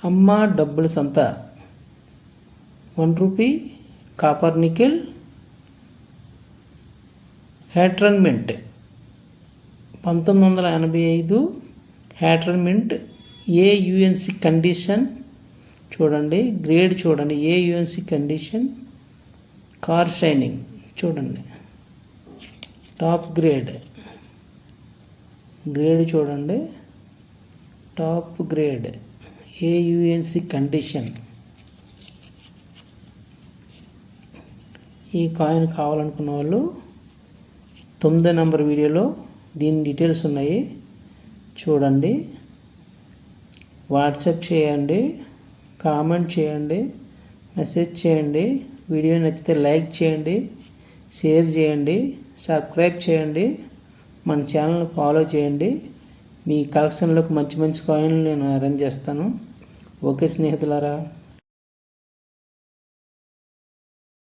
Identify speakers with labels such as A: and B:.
A: అమ్మ డబ్బుల సంత 1 రూపీ కాపర్ నికెల్ హ్యాట్రన్ మింట్ 1985 హ్యాట్రన్ మింట్ ఏయుఎన్సి కండిషన్ చూడండి, గ్రేడ్ చూడండి, ఏయుఎన్సి కండిషన్, కార్ షైనింగ్ చూడండి, టాప్ గ్రేడ్ చూడండి, టాప్ గ్రేడ్ ఏయుఎన్సి కండిషన్. ఈ కాయిన్ కావాలనుకున్న వాళ్ళు 9వ నెంబర్ వీడియోలో దీని డీటెయిల్స్ ఉన్నాయి చూడండి. వాట్సాప్ చేయండి, కామెంట్ చేయండి, మెసేజ్ చేయండి. వీడియో నచ్చితే లైక్ చేయండి, షేర్ చేయండి, సబ్స్క్రైబ్ చేయండి, మన ఛానల్ ఫాలో చేయండి. మీ కలెక్షన్లోకి మంచి మంచి కాయిన్లు నేను అరేంజ్ చేస్తాను. ఓకే స్నేహితులారా.